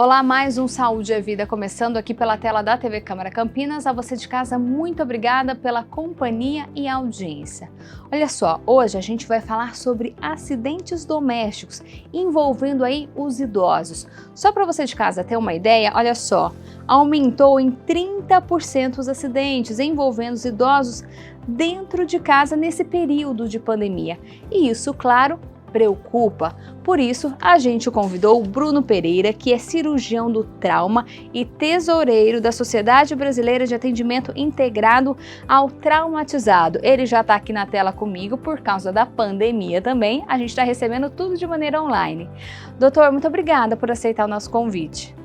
Olá, mais um Saúde é Vida começando aqui pela tela da TV Câmara Campinas. A você de casa, muito obrigada pela companhia e audiência. Olha só, hoje a gente vai falar sobre acidentes domésticos envolvendo aí os idosos. Só para você de casa ter uma ideia, olha só, aumentou em 30% os acidentes envolvendo os idosos dentro de casa nesse período de pandemia. E isso, claro, preocupa. Por isso, a gente convidou o Bruno Pereira, que é cirurgião do trauma e tesoureiro da Sociedade Brasileira de Atendimento Integrado ao Traumatizado. Ele já está aqui na tela comigo por causa da pandemia também. A gente está recebendo tudo de maneira online. Doutor, muito obrigada por aceitar o nosso convite.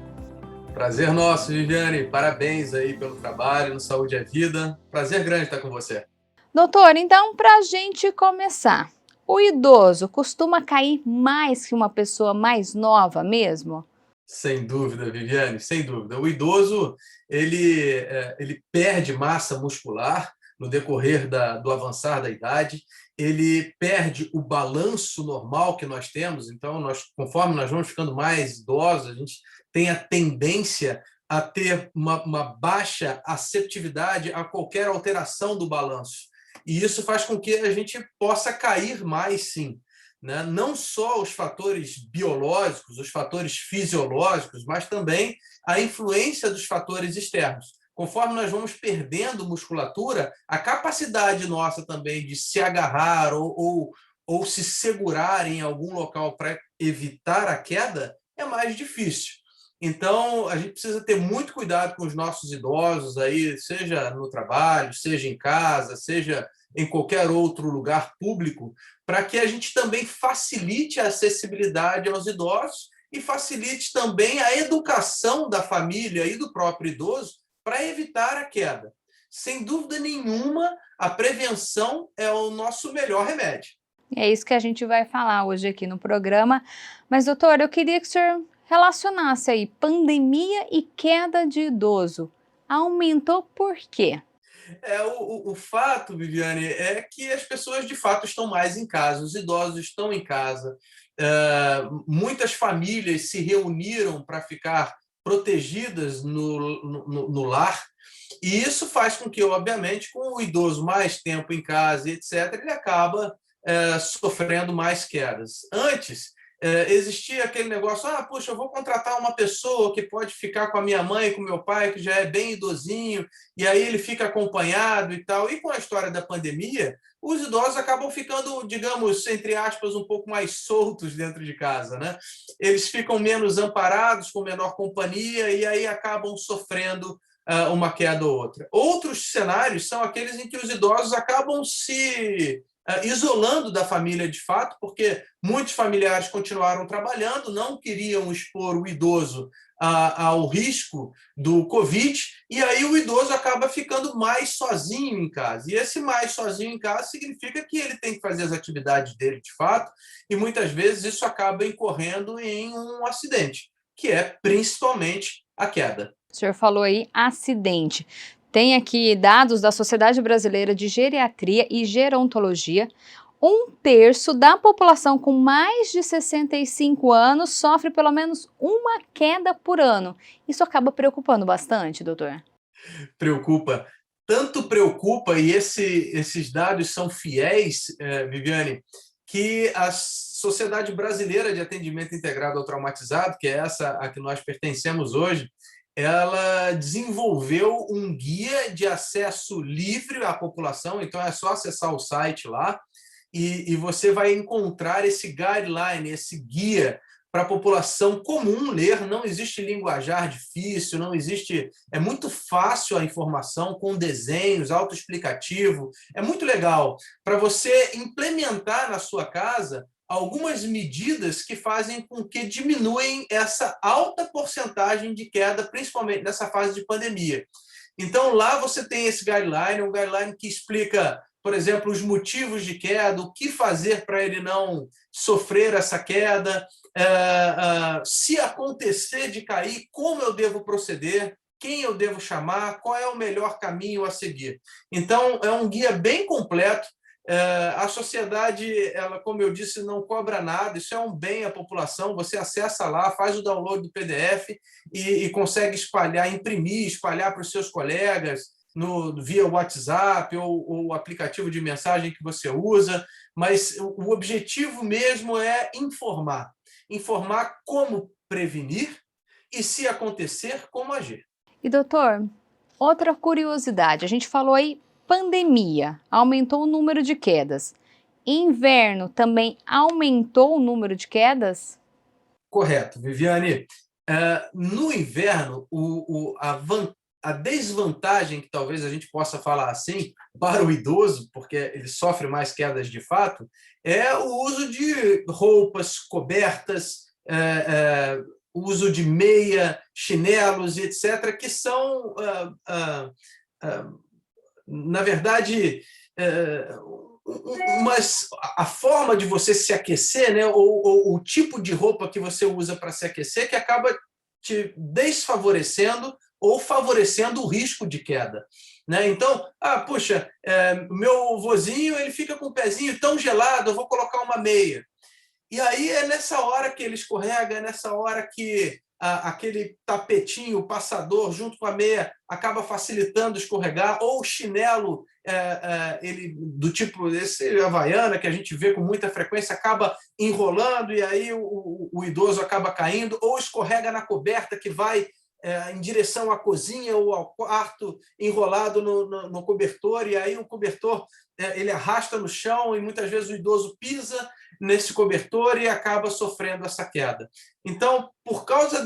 Prazer nosso, Viviane. Parabéns aí pelo trabalho no Saúde é Vida. Prazer grande estar com você. Doutor, então, para a gente começar, o idoso costuma cair mais que uma pessoa mais nova mesmo? Sem dúvida, Viviane, sem dúvida. O idoso, ele perde massa muscular no decorrer do avançar da idade, ele perde o balanço normal que nós temos, então, conforme nós vamos ficando mais idosos, a gente tem a tendência a ter uma baixa assertividade a qualquer alteração do balanço. E isso faz com que a gente possa cair mais, sim, né? Não só os fatores biológicos, os fatores fisiológicos, mas também a influência dos fatores externos. Conforme nós vamos perdendo musculatura, a capacidade nossa também de se agarrar ou se segurar em algum local para evitar a queda é mais difícil. Então, a gente precisa ter muito cuidado com os nossos idosos, aí, seja no trabalho, seja em casa, seja em qualquer outro lugar público, para que a gente também facilite a acessibilidade aos idosos e facilite também a educação da família e do próprio idoso para evitar a queda. Sem dúvida nenhuma, a prevenção é o nosso melhor remédio. É isso que a gente vai falar hoje aqui no programa. Mas, doutor, eu queria que o senhor relacionasse aí pandemia e queda de idoso. Aumentou por quê? O fato, Viviane, é que as pessoas de fato estão mais em casa, os idosos estão em casa. Muitas famílias se reuniram para ficar protegidas no lar, e isso faz com que, obviamente, com o idoso mais tempo em casa, etc., ele acaba sofrendo mais quedas. Antes, existia aquele negócio, puxa, eu vou contratar uma pessoa que pode ficar com a minha mãe, com o meu pai, que já é bem idosinho, e aí ele fica acompanhado e tal. E com a história da pandemia, os idosos acabam ficando, digamos, entre aspas, um pouco mais soltos dentro de casa, né? Eles ficam menos amparados, com menor companhia, e aí acabam sofrendo uma queda ou outra. Outros cenários são aqueles em que os idosos acabam se isolando da família de fato, porque muitos familiares continuaram trabalhando, não queriam expor o idoso ao risco do Covid, e aí o idoso acaba ficando mais sozinho em casa. E esse mais sozinho em casa significa que ele tem que fazer as atividades dele de fato, e muitas vezes isso acaba incorrendo em um acidente, que é principalmente a queda. O senhor falou aí acidente. Tem aqui dados da Sociedade Brasileira de Geriatria e Gerontologia. 1/3 da população com mais de 65 anos sofre pelo menos uma queda por ano. Isso acaba preocupando bastante, doutor? Preocupa. Tanto preocupa, e esses dados são fiéis, Viviane, que a Sociedade Brasileira de Atendimento Integrado ao Traumatizado, que é essa a que nós pertencemos hoje, ela desenvolveu um guia de acesso livre à população, então é só acessar o site lá, e você vai encontrar esse guideline, esse guia para a população comum ler. Não existe linguajar difícil, não existe, é muito fácil a informação, com desenhos, autoexplicativo, é muito legal para você implementar na sua casa algumas medidas que fazem com que diminuem essa alta porcentagem de queda, principalmente nessa fase de pandemia. Então, lá você tem esse guideline, um guideline que explica, por exemplo, os motivos de queda, o que fazer para ele não sofrer essa queda, se acontecer de cair, como eu devo proceder, quem eu devo chamar, qual é o melhor caminho a seguir. Então, é um guia bem completo A sociedade, ela, como eu disse, não cobra nada, isso é um bem à população, você acessa lá, faz o download do PDF e consegue espalhar, imprimir, espalhar para os seus colegas via WhatsApp ou o aplicativo de mensagem que você usa, mas o objetivo mesmo é informar. Informar como prevenir e, se acontecer, como agir. E doutor, outra curiosidade, a gente falou aí pandemia, aumentou o número de quedas. Inverno também aumentou o número de quedas? Correto, Viviane. No inverno, a desvantagem, que talvez a gente possa falar assim, para o idoso, porque ele sofre mais quedas de fato, é o uso de roupas cobertas, o uso de meia, chinelos, etc., que são, na verdade, mas a forma de você se aquecer, né, ou o tipo de roupa que você usa para se aquecer, que acaba te desfavorecendo ou favorecendo o risco de queda. Né? Então, puxa, meu vozinho ele fica com o pezinho tão gelado, eu vou colocar uma meia. E aí é nessa hora que ele escorrega, é nessa hora que aquele tapetinho, o passador, junto com a meia, acaba facilitando escorregar, ou o chinelo, ele, do tipo esse Havaiana, que a gente vê com muita frequência, acaba enrolando e aí o idoso acaba caindo, ou escorrega na coberta que vai em direção à cozinha ou ao quarto, enrolado no cobertor, e aí o cobertor ele arrasta no chão e muitas vezes o idoso pisa nesse cobertor e acaba sofrendo essa queda. Então, por causa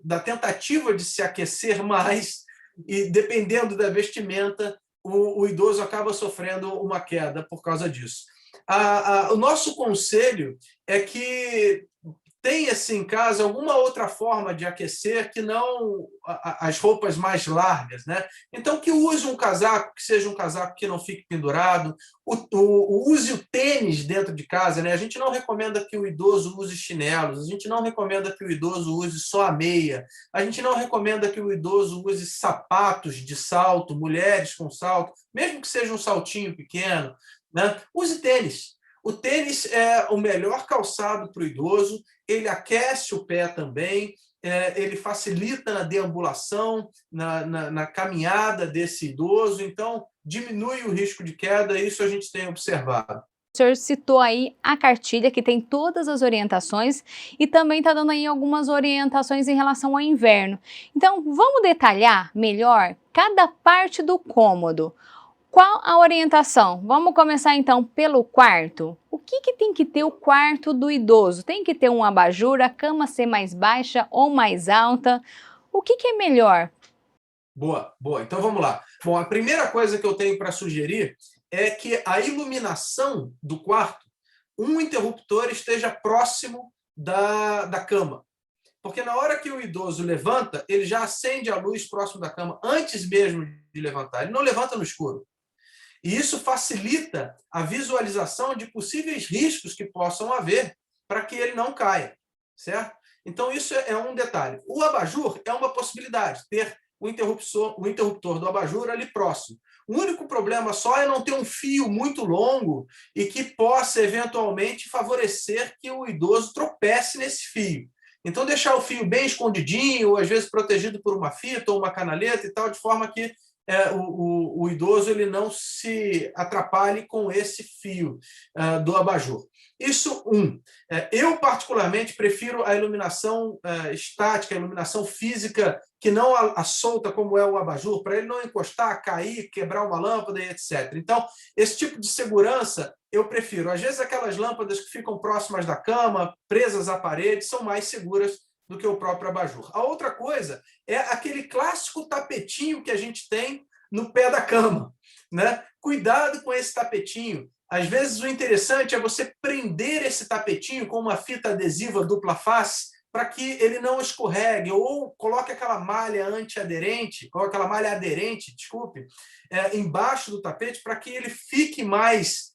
da tentativa de se aquecer mais, e dependendo da vestimenta, o idoso acaba sofrendo uma queda por causa disso. O nosso conselho é que tenha-se em casa alguma outra forma de aquecer que não as roupas mais largas, né? Então, que use um casaco, que seja um casaco que não fique pendurado, use o tênis dentro de casa, né? A gente não recomenda que o idoso use chinelos, a gente não recomenda que o idoso use só a meia, a gente não recomenda que o idoso use sapatos de salto, mulheres com salto, mesmo que seja um saltinho pequeno, né? Use tênis. O tênis é o melhor calçado para o idoso, ele aquece o pé também, ele facilita na deambulação, na caminhada desse idoso, então diminui o risco de queda, isso a gente tem observado. O senhor citou aí a cartilha que tem todas as orientações e também está dando aí algumas orientações em relação ao inverno. Então, vamos detalhar melhor cada parte do cômodo. Qual a orientação? Vamos começar então pelo quarto. O que tem que ter o quarto do idoso? Tem que ter um abajur, a cama ser mais baixa ou mais alta? O que é melhor? Boa, boa. Então vamos lá. Bom, a primeira coisa que eu tenho para sugerir é que a iluminação do quarto, um interruptor esteja próximo da cama. Porque na hora que o idoso levanta, ele já acende a luz próximo da cama, antes mesmo de levantar. Ele não levanta no escuro. E isso facilita a visualização de possíveis riscos que possam haver para que ele não caia, certo? Então, isso é um detalhe. O abajur é uma possibilidade, ter o interruptor do abajur ali próximo. O único problema só é não ter um fio muito longo e que possa, eventualmente, favorecer que o idoso tropece nesse fio. Então, deixar o fio bem escondidinho, ou às vezes protegido por uma fita ou uma canaleta e tal, de forma que o idoso ele não se atrapalhe com esse fio do abajur. Isso, eu, particularmente, prefiro a iluminação estática, a iluminação física, que não a solta como é o abajur, para ele não encostar, cair, quebrar uma lâmpada e etc. Então, esse tipo de segurança eu prefiro. Às vezes, aquelas lâmpadas que ficam próximas da cama, presas à parede, são mais seguras do que o próprio abajur. A outra coisa é aquele clássico tapetinho que a gente tem no pé da cama, né? Cuidado com esse tapetinho. Às vezes o interessante é você prender esse tapetinho com uma fita adesiva dupla face para que ele não escorregue, ou coloque aquela malha antiaderente, ou aquela malha aderente, desculpe, embaixo do tapete para que ele fique mais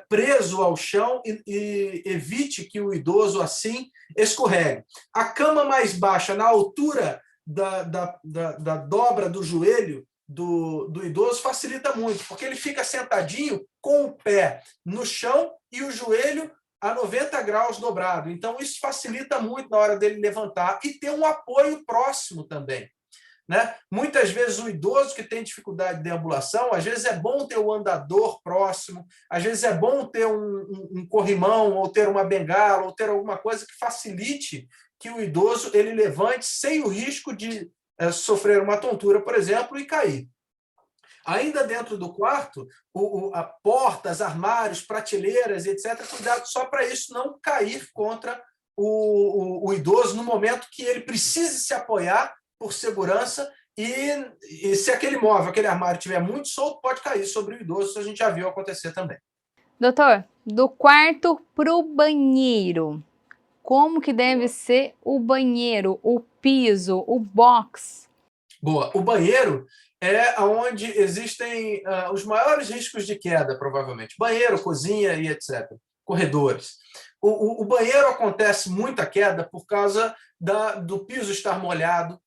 preso ao chão e evite que o idoso assim escorregue. A cama mais baixa, na altura da dobra do joelho, do idoso facilita muito, porque ele fica sentadinho com o pé no chão e o joelho a 90 graus dobrado. Então, isso facilita muito na hora dele levantar e ter um apoio próximo também, né? Muitas vezes o idoso que tem dificuldade de deambulação, às vezes é bom ter o andador próximo, às vezes é bom ter um corrimão, ou ter uma bengala, ou ter alguma coisa que facilite que o idoso ele levante sem o risco de sofrer uma tontura, por exemplo, e cair. Ainda dentro do quarto, a portas, armários, prateleiras, etc., cuidado só para isso não cair contra o idoso no momento que ele precise se apoiar por segurança e se aquele móvel, aquele armário estiver muito solto, pode cair sobre o idoso, isso a gente já viu acontecer também. Doutor, do quarto para o banheiro, como que deve ser o banheiro, o piso, o box? Boa. O banheiro é onde existem os maiores riscos de queda, provavelmente. Banheiro, cozinha e etc. Corredores. O banheiro acontece muita queda por causa do piso estar molhado,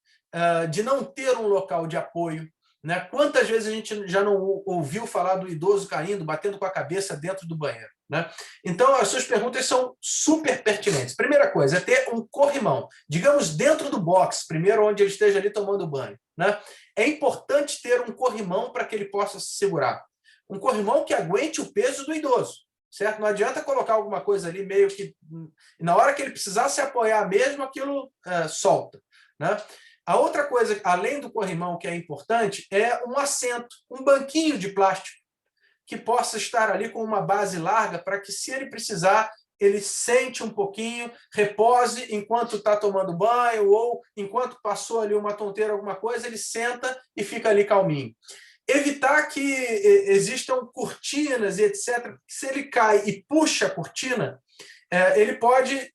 de não ter um local de apoio, né? Quantas vezes a gente já não ouviu falar do idoso caindo, batendo com a cabeça dentro do banheiro, né? Então, as suas perguntas são super pertinentes. Primeira coisa é ter um corrimão, digamos, dentro do box, primeiro onde ele esteja ali tomando banho, né? É importante ter um corrimão para que ele possa se segurar. Um corrimão que aguente o peso do idoso, certo? Não adianta colocar alguma coisa ali meio que... Na hora que ele precisar se apoiar mesmo, aquilo solta, né? A outra coisa, além do corrimão, que é importante, é um assento, um banquinho de plástico, que possa estar ali com uma base larga, para que, se ele precisar, ele sente um pouquinho, repose enquanto está tomando banho, ou enquanto passou ali uma tonteira, alguma coisa, ele senta e fica ali calminho. Evitar que existam cortinas e etc. Se ele cai e puxa a cortina, ele pode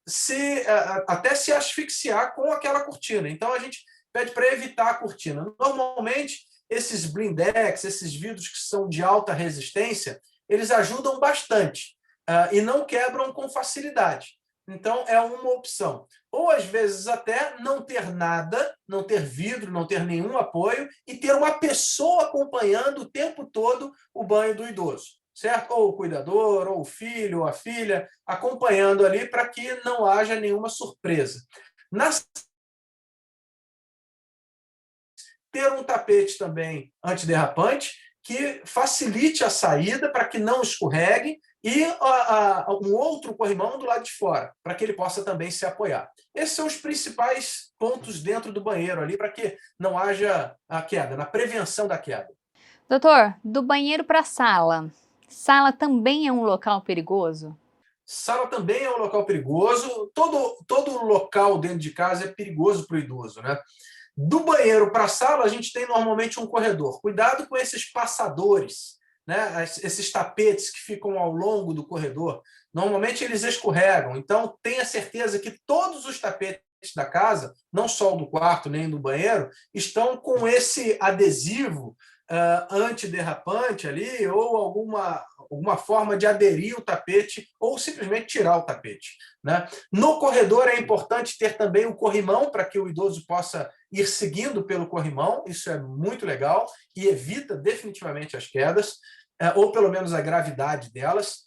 até se asfixiar com aquela cortina. Então, a gente pede para evitar a cortina. Normalmente, esses blindex, esses vidros que são de alta resistência, eles ajudam bastante e não quebram com facilidade. Então, é uma opção. Ou, às vezes, até não ter nada, não ter vidro, não ter nenhum apoio e ter uma pessoa acompanhando o tempo todo o banho do idoso, certo? Ou o cuidador, ou o filho, ou a filha, acompanhando ali para que não haja nenhuma surpresa. Ter um tapete também antiderrapante que facilite a saída para que não escorregue e um outro corrimão do lado de fora, para que ele possa também se apoiar. Esses são os principais pontos dentro do banheiro ali para que não haja a queda, na prevenção da queda. Doutor, do banheiro para a sala. Sala também é um local perigoso? Sala também é um local perigoso. Todo local dentro de casa é perigoso para o idoso, né? Do banheiro para a sala, a gente tem normalmente um corredor. Cuidado com esses passadores, né? Esses tapetes que ficam ao longo do corredor. Normalmente eles escorregam. Então, tenha certeza que todos os tapetes da casa, não só o do quarto nem do banheiro, estão com esse adesivo antiderrapante ali, ou alguma forma de aderir o tapete, ou simplesmente tirar o tapete, né? No corredor é importante ter também o corrimão, para que o idoso possa ir seguindo pelo corrimão, isso é muito legal, e evita definitivamente as quedas, ou pelo menos a gravidade delas.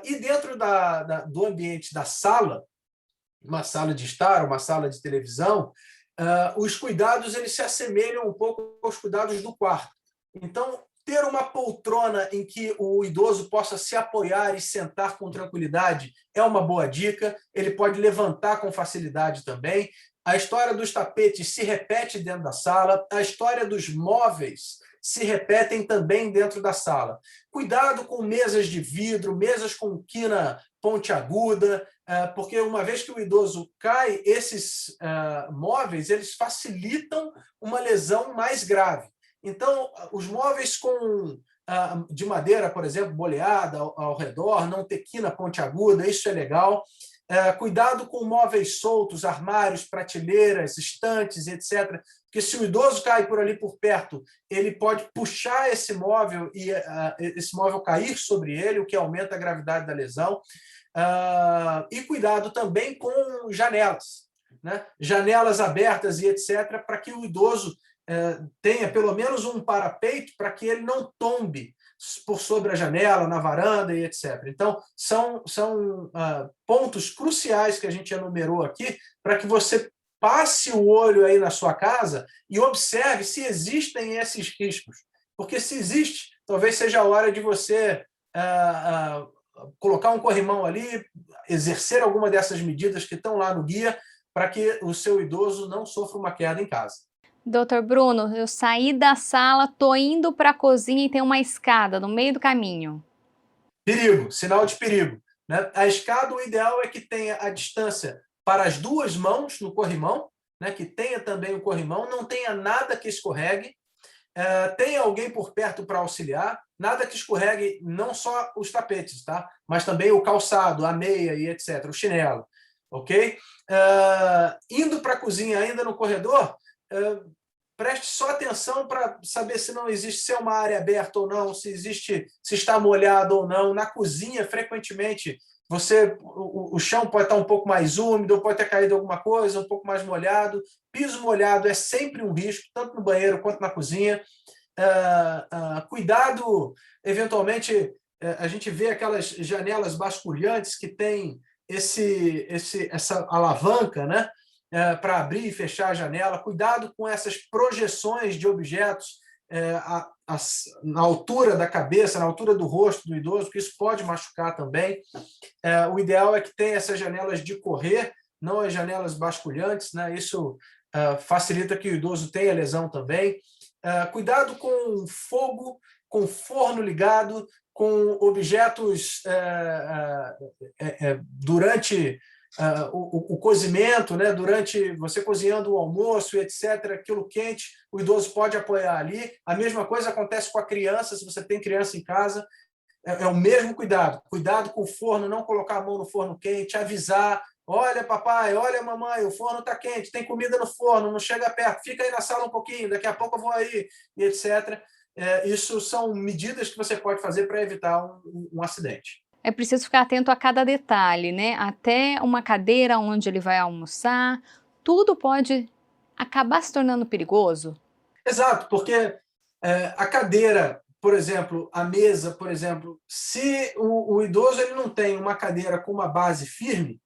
E dentro do ambiente da sala, uma sala de estar, uma sala de televisão, os cuidados eles se assemelham um pouco aos cuidados do quarto. Então, ter uma poltrona em que o idoso possa se apoiar e sentar com tranquilidade é uma boa dica. Ele pode levantar com facilidade também. A história dos tapetes se repete dentro da sala. A história dos móveis se repetem também dentro da sala. Cuidado com mesas de vidro, mesas com quina pontiaguda, porque uma vez que o idoso cai, esses móveis eles facilitam uma lesão mais grave. Então, os móveis de madeira, por exemplo, boleada ao redor, não ter quina pontiaguda, isso é legal. Cuidado com móveis soltos, armários, prateleiras, estantes, etc. Porque se o idoso cai por ali por perto, ele pode puxar esse móvel e esse móvel cair sobre ele, o que aumenta a gravidade da lesão. E cuidado também com janelas, né? Janelas abertas e etc., para que o idoso tenha pelo menos um parapeito para que ele não tombe por sobre a janela, na varanda e etc. Então, são pontos cruciais que a gente enumerou aqui para que você passe o olho aí na sua casa e observe se existem esses riscos. Porque se existe, talvez seja a hora de você colocar um corrimão ali, exercer alguma dessas medidas que estão lá no guia para que o seu idoso não sofra uma queda em casa. Doutor Bruno, eu saí da sala, tô indo para a cozinha e tem uma escada no meio do caminho. Perigo, sinal de perigo. Né? A escada, o ideal é que tenha a distância para as duas mãos no corrimão, né? Que tenha também o corrimão, não tenha nada que escorregue, tenha alguém por perto para auxiliar, nada que escorregue não só os tapetes, tá? Mas também o calçado, a meia e etc., o chinelo, ok? Indo para a cozinha ainda no corredor, preste só atenção para saber se não existe, se é uma área aberta ou não, se está molhado ou não. Na cozinha, frequentemente, o chão pode estar um pouco mais úmido, ou pode ter caído alguma coisa, um pouco mais molhado. Piso molhado é sempre um risco, tanto no banheiro quanto na cozinha. Cuidado, eventualmente, a gente vê aquelas janelas basculhantes que tem essa alavanca, né? Para abrir e fechar a janela. Cuidado com essas projeções de objetos na altura da cabeça, na altura do rosto do idoso, porque isso pode machucar também. O ideal é que tenha essas janelas de correr, não as janelas basculhantes, né? Isso facilita que o idoso tenha lesão também. Cuidado com fogo, com forno ligado, com objetos durante o cozimento, né? Durante você cozinhando o almoço, etc., aquilo quente, o idoso pode apoiar ali. A mesma coisa acontece com a criança, se você tem criança em casa, é o mesmo cuidado. Cuidado com o forno, não colocar a mão no forno quente, avisar, olha papai, olha mamãe, o forno está quente, tem comida no forno, não chega perto, fica aí na sala um pouquinho, daqui a pouco eu vou aí, e etc. Isso são medidas que você pode fazer para evitar um acidente. É preciso ficar atento a cada detalhe, né? Até uma cadeira onde ele vai almoçar, tudo pode acabar se tornando perigoso. Exato, porque a cadeira, por exemplo, a mesa, por exemplo, se o idoso ele não tem uma cadeira com uma base firme,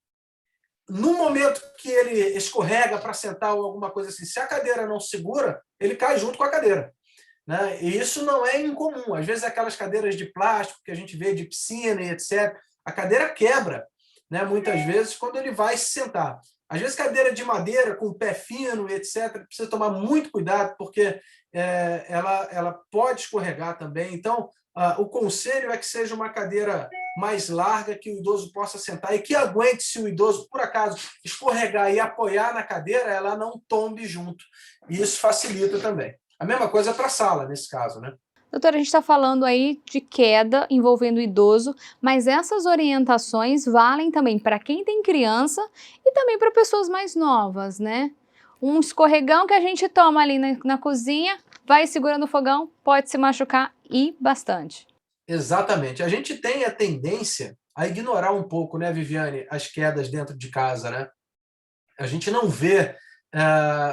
no momento que ele escorrega para sentar ou alguma coisa assim, se a cadeira não segura, ele cai junto com a cadeira. Né? E isso não é incomum. Às vezes, aquelas cadeiras de plástico que a gente vê de piscina e etc., a cadeira quebra, né? Muitas vezes, quando ele vai se sentar. Às vezes, cadeira de madeira com pé fino e etc., precisa tomar muito cuidado, porque ela pode escorregar também. Então, o conselho é que seja uma cadeira mais larga, que o idoso possa sentar e que aguente, se o idoso, por acaso, escorregar e apoiar na cadeira, ela não tombe junto. E isso facilita também. A mesma coisa para a sala, nesse caso, né? Doutora, a gente está falando aí de queda envolvendo o idoso, mas essas orientações valem também para quem tem criança e também para pessoas mais novas, né? Um escorregão que a gente toma ali na cozinha, vai segurando o fogão, pode se machucar e bastante. Exatamente. A gente tem a tendência a ignorar um pouco, né, Viviane, as quedas dentro de casa, né? A gente não vê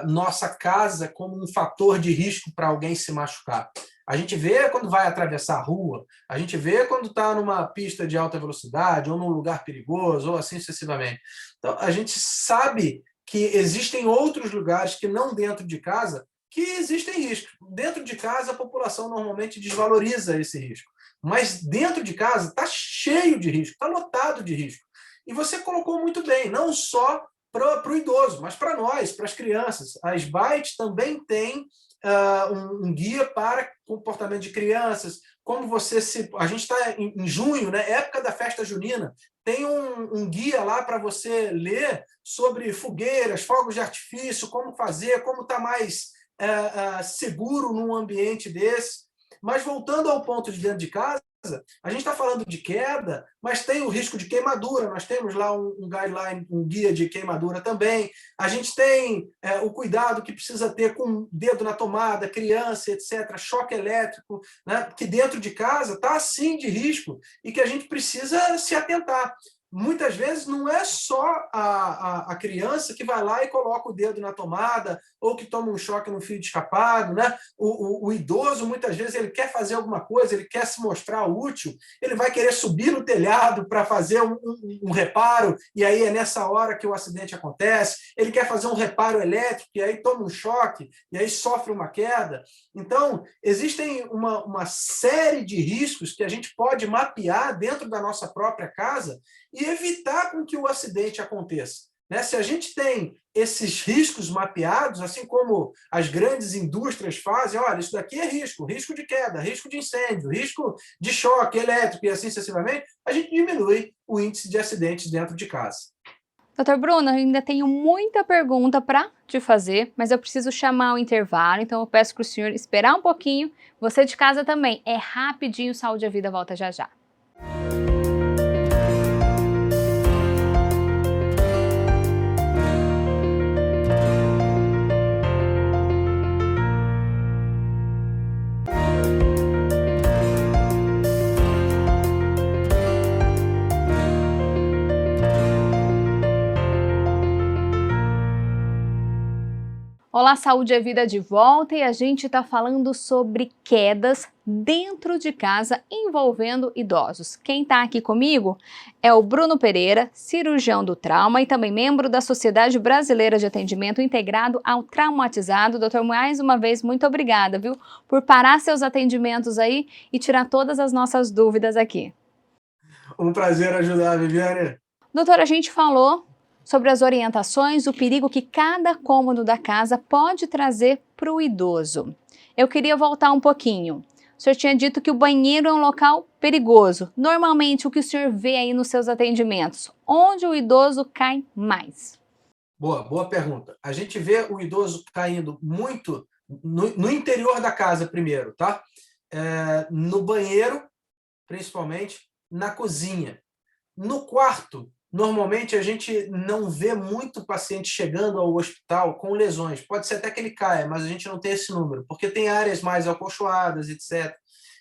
nossa casa como um fator de risco para alguém se machucar. A gente vê quando vai atravessar a rua, a gente vê quando está numa pista de alta velocidade, ou num lugar perigoso, ou assim sucessivamente. Então, a gente sabe que existem outros lugares que não dentro de casa que existem riscos. Dentro de casa, a população normalmente desvaloriza esse risco. Mas dentro de casa está cheio de risco, está lotado de risco. E você colocou muito bem, não só para o idoso, mas para nós, para as crianças. A SBAIT também tem um guia para comportamento de crianças, como você se... A gente está em junho, né, época da festa junina, tem um guia lá para você ler sobre fogueiras, fogos de artifício, como fazer, como estar mais seguro num ambiente desse. Mas voltando ao ponto de dentro de casa, a gente está falando de queda, mas tem o risco de queimadura. Nós temos lá um guideline, um guia de queimadura também. A gente tem o cuidado que precisa ter com o dedo na tomada, criança, etc., choque elétrico, né? Que dentro de casa está sim de risco e que a gente precisa se atentar. muitas vezes não é só a criança que vai lá e coloca o dedo na tomada ou que toma um choque no fio de escapado, né? O idoso, muitas vezes, ele quer fazer alguma coisa, ele quer se mostrar útil, ele vai querer subir no telhado para fazer um reparo, e aí é nessa hora que o acidente acontece. Ele quer fazer um reparo elétrico, e aí toma um choque, e aí sofre uma queda. Então, existem uma série de riscos que a gente pode mapear dentro da nossa própria casa e evitar com que o acidente aconteça. Né? Se a gente tem esses riscos mapeados, assim como as grandes indústrias fazem, olha, isso daqui é risco, risco de queda, risco de incêndio, risco de choque elétrico e assim sucessivamente, a gente diminui o índice de acidentes dentro de casa. Doutor Bruno, eu ainda tenho muita pergunta para te fazer, mas eu preciso chamar o intervalo, então eu peço para o senhor esperar um pouquinho. Você de casa também, é rapidinho, Saúde e Vida volta já já. Olá, Saúde é Vida de volta e a gente está falando sobre quedas dentro de casa envolvendo idosos. Quem está aqui comigo é o Bruno Pereira, cirurgião do trauma e também membro da Sociedade Brasileira de Atendimento Integrado ao Traumatizado. Doutor, mais uma vez, muito obrigada, viu, por parar seus atendimentos aí e tirar todas as nossas dúvidas aqui. Um prazer ajudar, Viviane. Doutor, a gente falou sobre as orientações, o perigo que cada cômodo da casa pode trazer para o idoso. Eu queria voltar um pouquinho. O senhor tinha dito que o banheiro é um local perigoso. Normalmente, o que o senhor vê aí nos seus atendimentos? Onde o idoso cai mais? Boa pergunta. A gente vê o idoso caindo muito no interior da casa primeiro, tá? No banheiro, principalmente, na cozinha. No quarto, normalmente a gente não vê muito paciente chegando ao hospital com lesões. Pode ser até que ele caia, mas a gente não tem esse número, porque tem áreas mais acolchoadas, etc.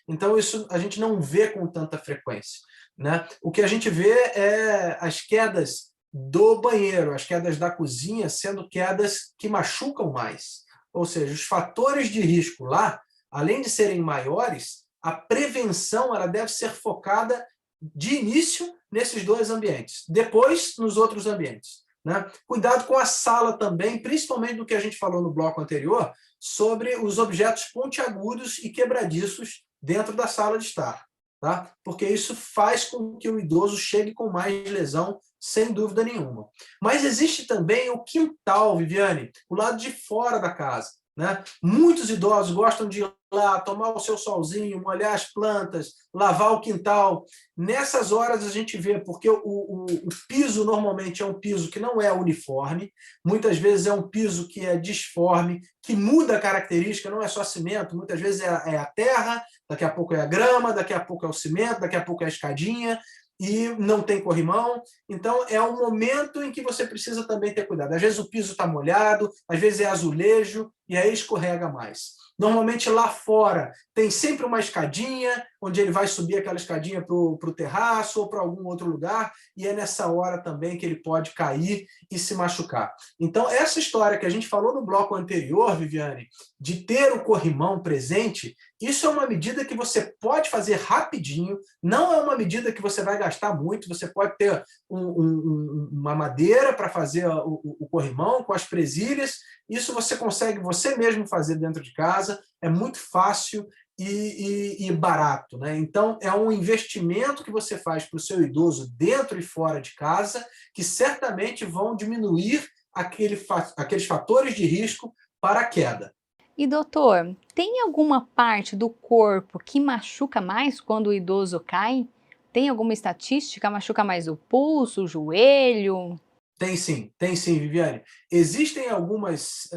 Então, isso a gente não vê com tanta frequência. Né? O que a gente vê é as quedas do banheiro, as quedas da cozinha, sendo quedas que machucam mais. Ou seja, os fatores de risco lá, além de serem maiores, a prevenção ela deve ser focada de início nesses dois ambientes, depois nos outros ambientes. Né? Cuidado com a sala também, principalmente do que a gente falou no bloco anterior, sobre os objetos pontiagudos e quebradiços dentro da sala de estar. Tá? Porque isso faz com que o idoso chegue com mais lesão, sem dúvida nenhuma. Mas existe também o quintal, Viviane, o lado de fora da casa. Né? Muitos idosos gostam de ir lá, tomar o seu solzinho, molhar as plantas, lavar o quintal. Nessas horas a gente vê, porque o piso normalmente é um piso que não é uniforme, muitas vezes é um piso que é disforme, que muda a característica, não é só cimento, muitas vezes é a terra, daqui a pouco é a grama, daqui a pouco é o cimento, daqui a pouco é a escadinha, e não tem corrimão. Então, é um momento em que você precisa também ter cuidado. Às vezes o piso está molhado, às vezes é azulejo, e aí escorrega mais. Normalmente, lá fora, tem sempre uma escadinha, onde ele vai subir aquela escadinha para o terraço ou para algum outro lugar, e é nessa hora também que ele pode cair e se machucar. Então, essa história que a gente falou no bloco anterior, Viviane, de ter o corrimão presente, isso é uma medida que você pode fazer rapidinho, não é uma medida que você vai gastar muito, você pode ter uma madeira para fazer o corrimão com as presilhas, isso você consegue você mesmo fazer dentro de casa, é muito fácil e barato. Né? Então, é um investimento que você faz para o seu idoso dentro e fora de casa, que certamente vão diminuir aqueles fatores de risco para a queda. E doutor, tem alguma parte do corpo que machuca mais quando o idoso cai? Tem alguma estatística? Machuca mais o pulso, o joelho? Tem sim, Viviane. Existem algumas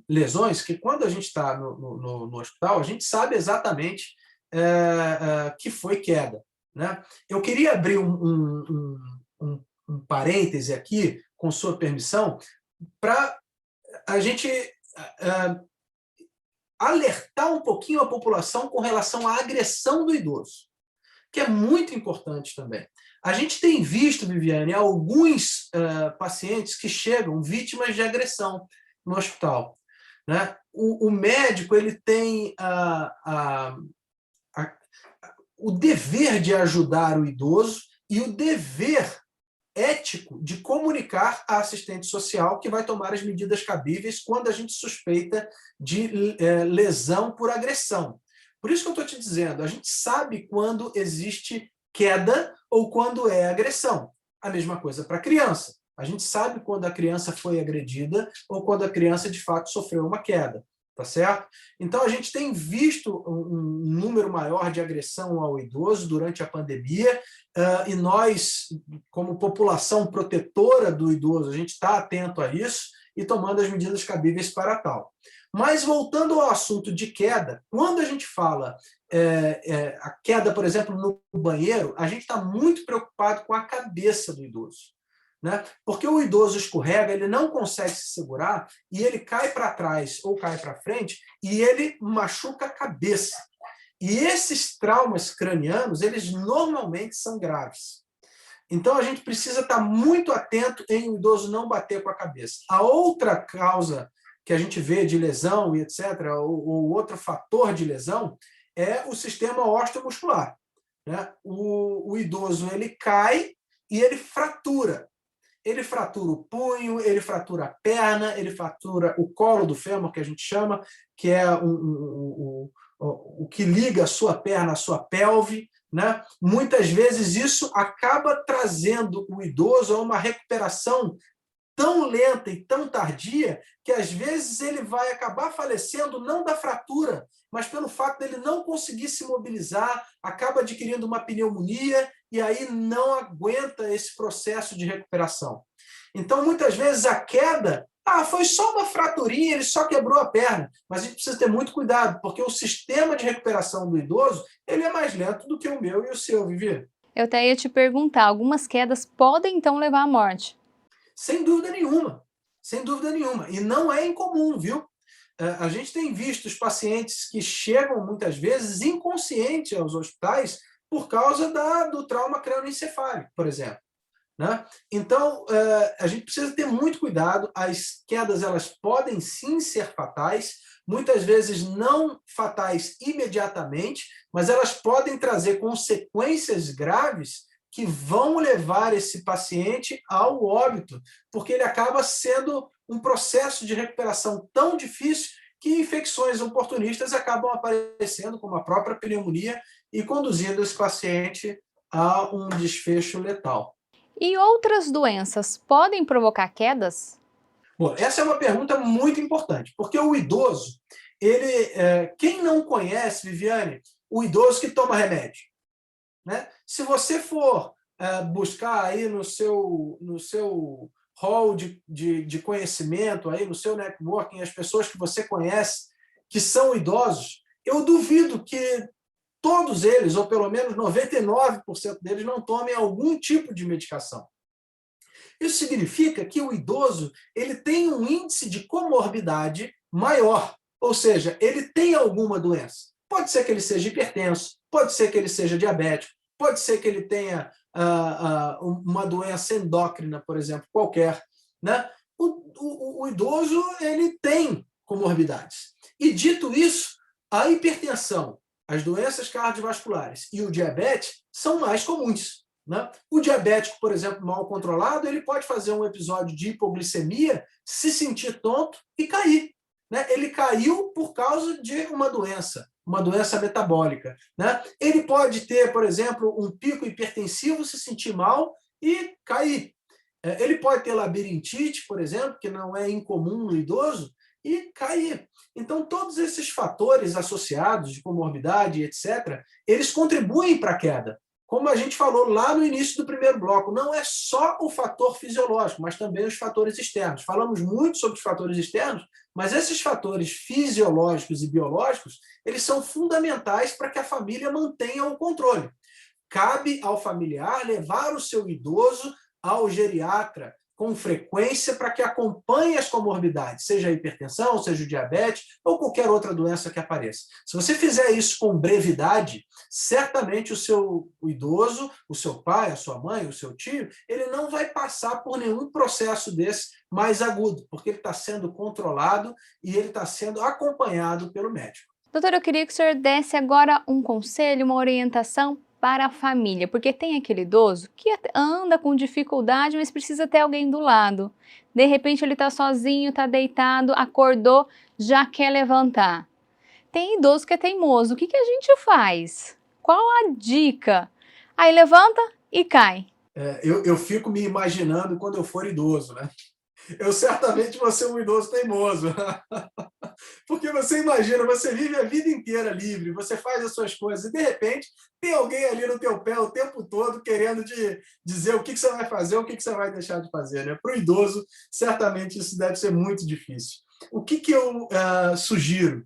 lesões que, quando a gente está no hospital, a gente sabe exatamente que foi queda. Né? Eu queria abrir um parêntese aqui, com sua permissão, para a gente alertar um pouquinho a população com relação à agressão do idoso, que é muito importante também. A gente tem visto, Viviane, alguns pacientes que chegam vítimas de agressão no hospital, né? O médico ele tem o dever de ajudar o idoso e o dever ético de comunicar à assistente social que vai tomar as medidas cabíveis quando a gente suspeita de lesão por agressão. Por isso que eu estou te dizendo, a gente sabe quando existe queda ou quando é agressão. A mesma coisa para a criança. A gente sabe quando a criança foi agredida ou quando a criança, de fato, sofreu uma queda. Tá certo? Então, a gente tem visto um número maior de agressão ao idoso durante a pandemia, e nós, como população protetora do idoso, a gente está atento a isso e tomando as medidas cabíveis para tal. Mas, voltando ao assunto de queda, quando a gente fala a queda, por exemplo, no banheiro, a gente está muito preocupado com a cabeça do idoso. Né? Porque o idoso escorrega, ele não consegue se segurar e ele cai para trás ou cai para frente e ele machuca a cabeça. E esses traumas cranianos, eles normalmente são graves. Então, a gente precisa estar muito atento em o idoso não bater com a cabeça. A outra causa que a gente vê de lesão e etc., ou outro fator de lesão, é o sistema osteomuscular. Né? O idoso ele cai e ele fratura. Ele fratura o punho, ele fratura a perna, ele fratura o colo do fêmur, que a gente chama, que é o que liga a sua perna à sua pelve. Né? Muitas vezes isso acaba trazendo o idoso a uma recuperação tão lenta e tão tardia que às vezes ele vai acabar falecendo não da fratura, mas pelo fato dele não conseguir se mobilizar, acaba adquirindo uma pneumonia e aí não aguenta esse processo de recuperação. Então, muitas vezes a queda, foi só uma fraturinha, ele só quebrou a perna, mas a gente precisa ter muito cuidado, porque o sistema de recuperação do idoso, ele é mais lento do que o meu e o seu, Vivi. Eu até ia te perguntar, algumas quedas podem então levar à morte? Sem dúvida nenhuma, sem dúvida nenhuma. E não é incomum, viu? A gente tem visto os pacientes que chegam muitas vezes inconscientes aos hospitais por causa do trauma crânioencefálico, por exemplo. Né? Então, a gente precisa ter muito cuidado. As quedas elas podem sim ser fatais, muitas vezes não fatais imediatamente, mas elas podem trazer consequências graves que vão levar esse paciente ao óbito, porque ele acaba sendo um processo de recuperação tão difícil que infecções oportunistas acabam aparecendo, como a própria pneumonia, e conduzindo esse paciente a um desfecho letal. E outras doenças podem provocar quedas? Bom, essa é uma pergunta muito importante, porque o idoso, quem não conhece, Viviane, o idoso que toma remédio? Né? Se você for buscar aí no seu hall de conhecimento, aí no seu networking, as pessoas que você conhece que são idosos, eu duvido que todos eles, ou pelo menos 99% deles, não tomem algum tipo de medicação. Isso significa que o idoso ele tem um índice de comorbidade maior, ou seja, ele tem alguma doença. Pode ser que ele seja hipertenso, pode ser que ele seja diabético, pode ser que ele tenha uma doença endócrina, por exemplo, qualquer. Né? O idoso ele tem comorbidades. E dito isso, a hipertensão, as doenças cardiovasculares e o diabetes são mais comuns. Né? O diabético, por exemplo, mal controlado, ele pode fazer um episódio de hipoglicemia, se sentir tonto e cair. Né? Ele caiu por causa de uma doença metabólica. Né? Ele pode ter, por exemplo, um pico hipertensivo, se sentir mal e cair. Ele pode ter labirintite, por exemplo, que não é incomum no idoso, e cair. Então, todos esses fatores associados de comorbidade, etc., eles contribuem para a queda. Como a gente falou lá no início do primeiro bloco, não é só o fator fisiológico, mas também os fatores externos. Falamos muito sobre os fatores externos, mas esses fatores fisiológicos e biológicos, eles são fundamentais para que a família mantenha o controle. Cabe ao familiar levar o seu idoso ao geriatra, com frequência para que acompanhe as comorbidades, seja a hipertensão, seja o diabetes ou qualquer outra doença que apareça. Se você fizer isso com brevidade, certamente o idoso, o seu pai, a sua mãe, o seu tio, ele não vai passar por nenhum processo desse mais agudo, porque ele está sendo controlado e ele está sendo acompanhado pelo médico. Doutor, eu queria que o senhor desse agora um conselho, uma orientação para a família, porque tem aquele idoso que anda com dificuldade, mas precisa ter alguém do lado. De repente ele está sozinho, está deitado, acordou, já quer levantar. Tem idoso que é teimoso, o que a gente faz? Qual a dica? Aí levanta e cai. Eu fico me imaginando quando eu for idoso, né? Eu certamente vou ser um idoso teimoso. Porque você imagina, você vive a vida inteira livre, você faz as suas coisas e, de repente, tem alguém ali no teu pé o tempo todo querendo te dizer o que você vai fazer, o que você vai deixar de fazer. Né? Para o idoso, certamente isso deve ser muito difícil. O que eu sugiro?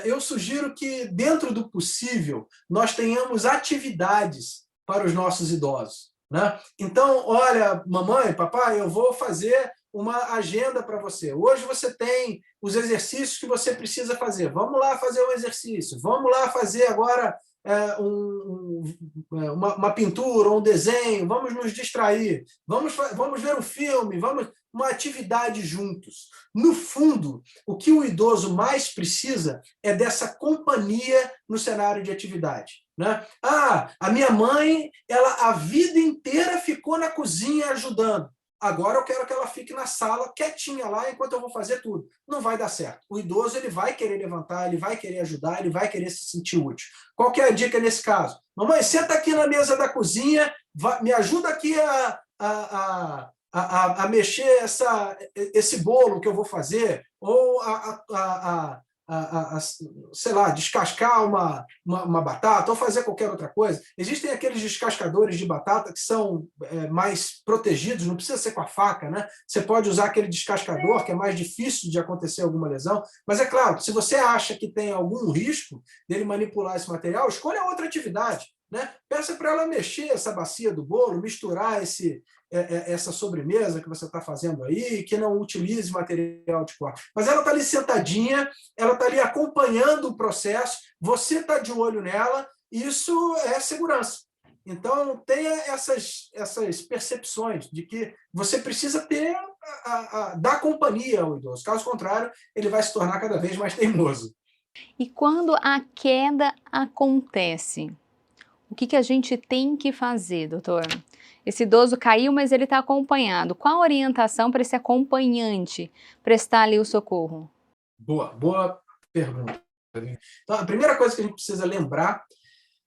Eu sugiro que, dentro do possível, nós tenhamos atividades para os nossos idosos. Né? Então, olha, mamãe, papai, eu vou fazer uma agenda para você. Hoje você tem os exercícios que você precisa fazer. Vamos lá fazer um exercício. Vamos lá fazer agora uma pintura, um desenho. Vamos nos distrair. Vamos ver um filme. Uma atividade juntos. No fundo, o que o idoso mais precisa é dessa companhia no cenário de atividade. Né? A minha mãe, ela a vida inteira ficou na cozinha ajudando. Agora eu quero que ela fique na sala, quietinha lá, enquanto eu vou fazer tudo. Não vai dar certo. O idoso ele vai querer levantar, ele vai querer ajudar, ele vai querer se sentir útil. Qual que é a dica nesse caso? Mamãe, senta aqui na mesa da cozinha, me ajuda aqui a mexer esse bolo que eu vou fazer, ou sei lá, descascar uma batata, ou fazer qualquer outra coisa. Existem aqueles descascadores de batata que são mais protegidos, não precisa ser com a faca, né? Você pode usar aquele descascador, que é mais difícil de acontecer alguma lesão, mas é claro, se você acha que tem algum risco dele manipular esse material, escolha outra atividade. Né? Peça para ela mexer essa bacia do bolo, misturar essa sobremesa que você está fazendo aí, que não utilize material de corte. Mas ela está ali sentadinha, ela está ali acompanhando o processo, você está de olho nela, isso é segurança. Então, tenha essas percepções de que você precisa dar companhia ao idoso. Caso contrário, ele vai se tornar cada vez mais teimoso. E quando a queda acontece, o que a gente tem que fazer, doutor? Esse idoso caiu, mas ele está acompanhado. Qual a orientação para esse acompanhante prestar ali o socorro? Boa pergunta. Então, a primeira coisa que a gente precisa lembrar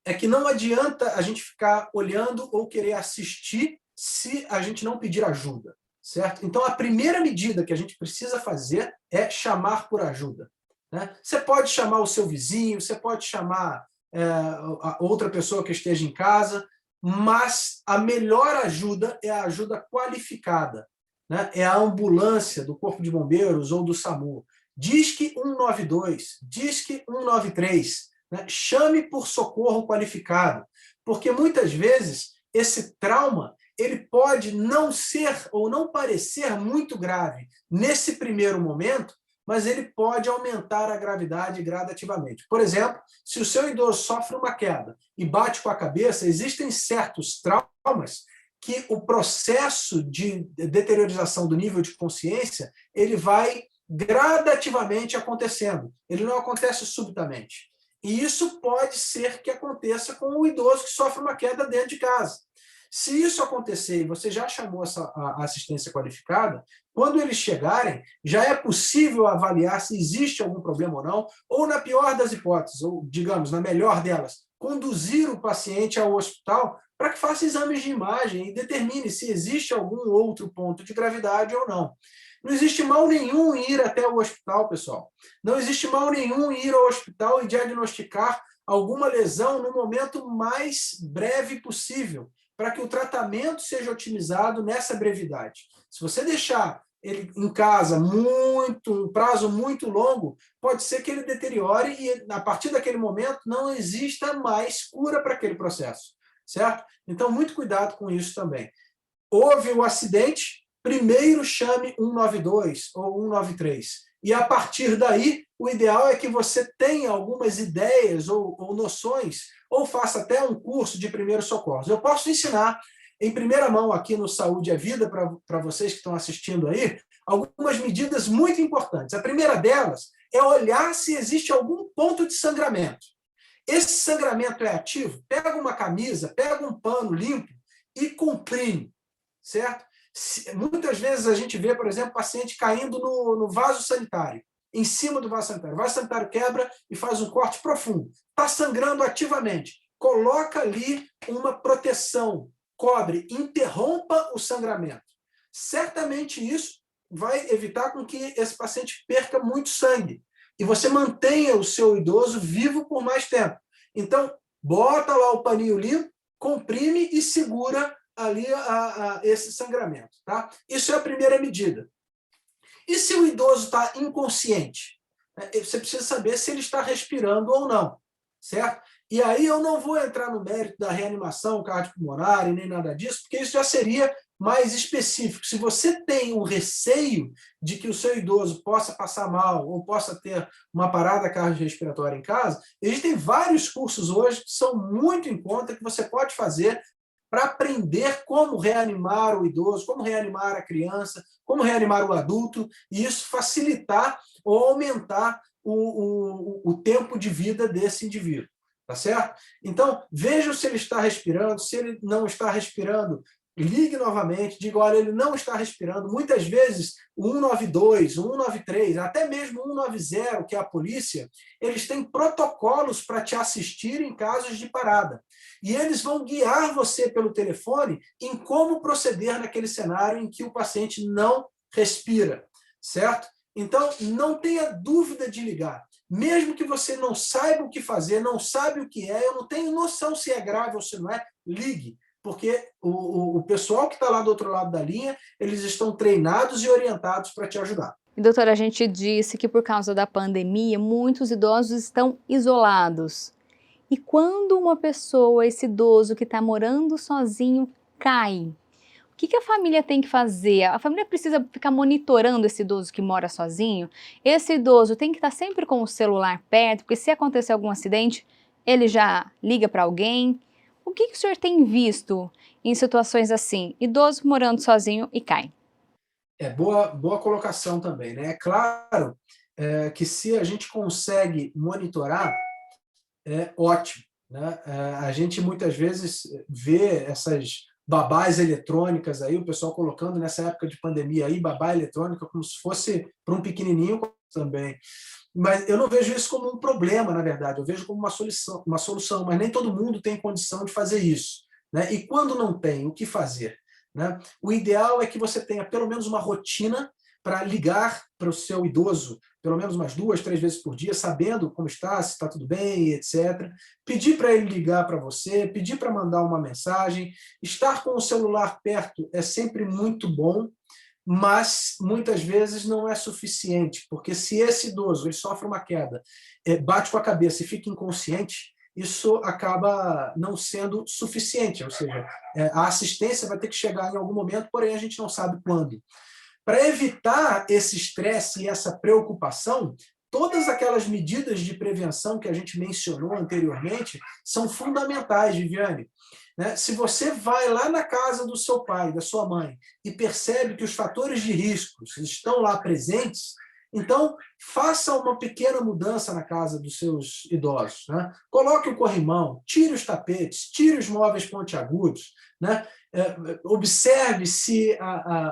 é que não adianta a gente ficar olhando ou querer assistir se a gente não pedir ajuda, certo? Então, a primeira medida que a gente precisa fazer é chamar por ajuda. Né? Você pode chamar o seu vizinho, você pode chamar a outra pessoa que esteja em casa, mas a melhor ajuda é a ajuda qualificada. Né? É a ambulância do Corpo de Bombeiros ou do SAMU. Disque 192, Disque 193. Né? Chame por socorro qualificado, porque muitas vezes esse trauma ele pode não ser ou não parecer muito grave nesse primeiro momento, mas ele pode aumentar a gravidade gradativamente. Por exemplo, se o seu idoso sofre uma queda e bate com a cabeça, existem certos traumas que o processo de deteriorização do nível de consciência ele vai gradativamente acontecendo. Ele não acontece subitamente. E isso pode ser que aconteça com o idoso que sofre uma queda dentro de casa. Se isso acontecer e você já chamou a assistência qualificada, quando eles chegarem, já é possível avaliar se existe algum problema ou não, ou na pior das hipóteses, ou digamos, na melhor delas, conduzir o paciente ao hospital para que faça exames de imagem e determine se existe algum outro ponto de gravidade ou não. Não existe mal nenhum em ir até o hospital, pessoal. Não existe mal nenhum em ir ao hospital e diagnosticar alguma lesão no momento mais breve possível, para que o tratamento seja otimizado nessa brevidade. Se você deixar ele em casa um prazo muito longo, pode ser que ele deteriore e, a partir daquele momento, não exista mais cura para aquele processo, certo? Então, muito cuidado com isso também. Houve o acidente, primeiro chame 192 ou 193. E, a partir daí, o ideal é que você tenha algumas ideias ou noções, ou faça até um curso de primeiros socorros. Eu posso ensinar, em primeira mão, aqui no Saúde é Vida, para vocês que estão assistindo aí, algumas medidas muito importantes. A primeira delas é olhar se existe algum ponto de sangramento. Esse sangramento é ativo? Pega uma camisa, pega um pano limpo e comprime, certo? Muitas vezes a gente vê, por exemplo, paciente caindo no vaso sanitário, em cima do vaso sanitário. O vaso sanitário quebra e faz um corte profundo. Está sangrando ativamente. Coloca ali uma proteção, cobre, interrompa o sangramento. Certamente isso vai evitar com que esse paciente perca muito sangue e você mantenha o seu idoso vivo por mais tempo. Então, bota lá o paninho limpo, comprime e segura ali esse sangramento. Tá? Isso é a primeira medida. E se o idoso está inconsciente? Você precisa saber se ele está respirando ou não, certo? E aí eu não vou entrar no mérito da reanimação cardiopulmonar e nem nada disso, porque isso já seria mais específico. Se você tem um receio de que o seu idoso possa passar mal ou possa ter uma parada cardiorrespiratória em casa, existem vários cursos hoje que são muito em conta que você pode fazer para aprender como reanimar o idoso, como reanimar a criança, como reanimar o adulto, e isso facilitar ou aumentar o tempo de vida desse indivíduo. Tá certo? Então, veja se ele está respirando, se ele não está respirando, ligue novamente, diga, olha, ele não está respirando. Muitas vezes, o 192, o 193, até mesmo o 190, que é a polícia, eles têm protocolos para te assistir em casos de parada. E eles vão guiar você pelo telefone em como proceder naquele cenário em que o paciente não respira, certo? Então, não tenha dúvida de ligar. Mesmo que você não saiba o que fazer, não sabe o que é, eu não tenho noção se é grave ou se não é, ligue. Porque o pessoal que está lá do outro lado da linha, eles estão treinados e orientados para te ajudar. E, doutora, a gente disse que por causa da pandemia, muitos idosos estão isolados. E quando uma pessoa, esse idoso que está morando sozinho, cai, o que a família tem que fazer? A família precisa ficar monitorando esse idoso que mora sozinho? Esse idoso tem que estar sempre com o celular perto, porque se acontecer algum acidente, ele já liga para alguém. O que o senhor tem visto em situações assim? Idoso morando sozinho e cai. Boa colocação também, né? É claro que se a gente consegue monitorar, é ótimo, né? A gente muitas vezes vê essas babás eletrônicas aí, o pessoal colocando nessa época de pandemia aí, babá eletrônica como se fosse para um pequenininho também. Mas eu não vejo isso como um problema, na verdade, eu vejo como uma solução, mas nem todo mundo tem condição de fazer isso, né? E quando não tem, o que fazer? Né? O ideal é que você tenha pelo menos uma rotina para ligar para o seu idoso, pelo menos umas 2, 3 vezes por dia, sabendo como está, se está tudo bem, etc. Pedir para ele ligar para você, pedir para mandar uma mensagem. Estar com o celular perto é sempre muito bom, mas muitas vezes não é suficiente, porque se esse idoso ele sofre uma queda, bate com a cabeça e fica inconsciente, isso acaba não sendo suficiente, ou seja, a assistência vai ter que chegar em algum momento, porém a gente não sabe quando. Para evitar esse estresse e essa preocupação, todas aquelas medidas de prevenção que a gente mencionou anteriormente são fundamentais, Viviane. Né? Se você vai lá na casa do seu pai, da sua mãe, e percebe que os fatores de risco estão lá presentes, então faça uma pequena mudança na casa dos seus idosos. Né? Coloque o corrimão, tire os tapetes, tire os móveis pontiagudos, né? Observe se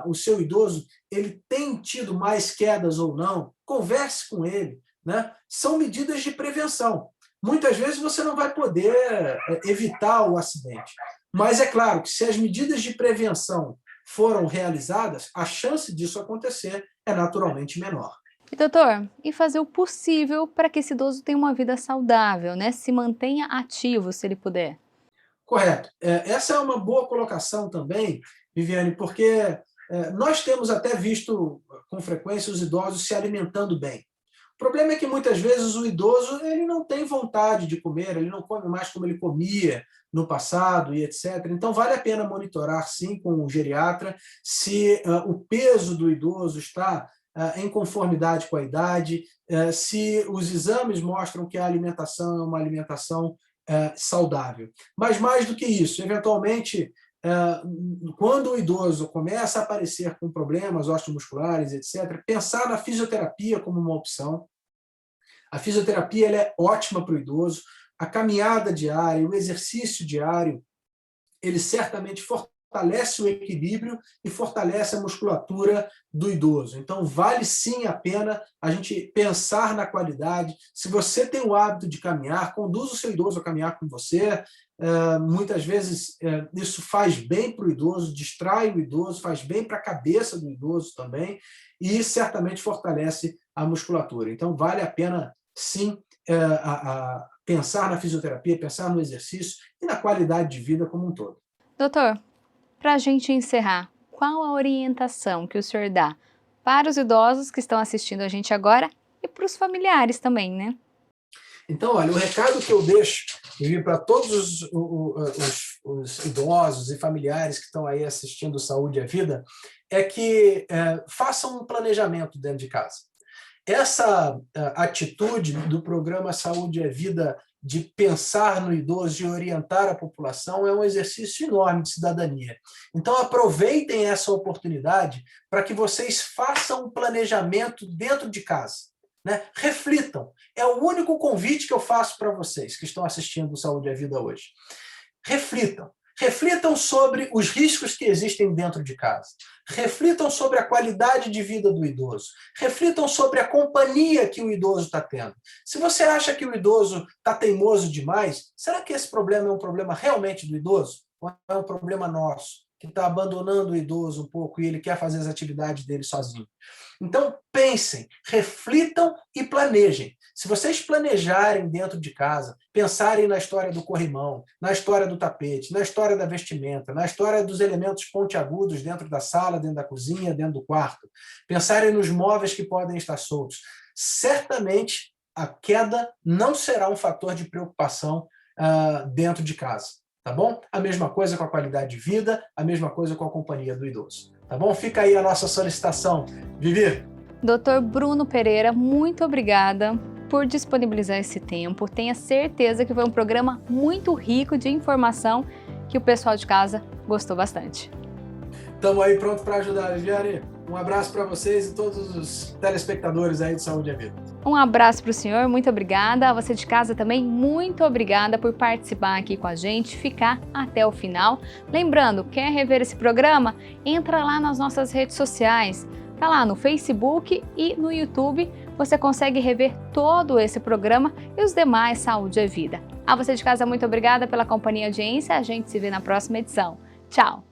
o seu idoso ele tem tido mais quedas ou não, converse com ele. Né? São medidas de prevenção. Muitas vezes você não vai poder evitar o acidente, mas é claro que se as medidas de prevenção foram realizadas, a chance disso acontecer é naturalmente menor. E, doutor, e fazer o possível para que esse idoso tenha uma vida saudável, né? Se mantenha ativo, se ele puder. Correto. Essa é uma boa colocação também, Viviane, porque nós temos até visto com frequência os idosos se alimentando bem. O problema é que muitas vezes o idoso ele não tem vontade de comer, ele não come mais como ele comia no passado e etc. Então vale a pena monitorar sim com o geriatra se o peso do idoso está em conformidade com a idade, se os exames mostram que a alimentação é uma alimentação saudável. Mas mais do que isso, eventualmente, quando o idoso começa a aparecer com problemas osteomusculares, etc., pensar na fisioterapia como uma opção. A fisioterapia ela é ótima para o idoso, a caminhada diária, o exercício diário, ele certamente fortalece o equilíbrio e fortalece a musculatura do idoso. Então, vale sim a pena a gente pensar na qualidade. Se você tem o hábito de caminhar, conduza o seu idoso a caminhar com você. Muitas vezes isso faz bem para o idoso, distrai o idoso, faz bem para a cabeça do idoso também e certamente fortalece a musculatura. Então, vale a pena sim pensar na fisioterapia, pensar no exercício e na qualidade de vida como um todo. Doutor, para a gente encerrar, qual a orientação que o senhor dá para os idosos que estão assistindo a gente agora e para os familiares também, né? Então, olha, o recado que eu deixo para todos os idosos e familiares que estão aí assistindo Saúde e a Vida é que façam um planejamento dentro de casa. Essa atitude do programa Saúde é Vida de pensar no idoso e orientar a população é um exercício enorme de cidadania. Então, aproveitem essa oportunidade para que vocês façam um planejamento dentro de casa. Né? Reflitam. É o único convite que eu faço para vocês que estão assistindo Saúde e Vida hoje. Reflitam. Reflitam sobre os riscos que existem dentro de casa. Reflitam sobre a qualidade de vida do idoso. Reflitam sobre a companhia que o idoso está tendo. Se você acha que o idoso está teimoso demais, será que esse problema é um problema realmente do idoso? Ou é um problema nosso, que está abandonando o idoso um pouco e ele quer fazer as atividades dele sozinho? Então, pensem, reflitam e planejem. Se vocês planejarem dentro de casa, pensarem na história do corrimão, na história do tapete, na história da vestimenta, na história dos elementos pontiagudos dentro da sala, dentro da cozinha, dentro do quarto, pensarem nos móveis que podem estar soltos, certamente a queda não será um fator de preocupação dentro de casa. Tá bom? A mesma coisa com a qualidade de vida, a mesma coisa com a companhia do idoso. Tá bom? Fica aí a nossa solicitação. Vivi? Dr. Bruno Pereira, muito obrigada por disponibilizar esse tempo. Tenha certeza que foi um programa muito rico de informação que o pessoal de casa gostou bastante. Estamos aí pronto para ajudar, Viviane. Um abraço para vocês e todos os telespectadores aí de Saúde e Vida. Um abraço para o senhor, muito obrigada. A você de casa também, muito obrigada por participar aqui com a gente, ficar até o final. Lembrando, quer rever esse programa? Entra lá nas nossas redes sociais. Tá lá no Facebook e no YouTube. Você consegue rever todo esse programa e os demais Saúde e Vida. A você de casa, muito obrigada pela companhia e audiência. A gente se vê na próxima edição. Tchau!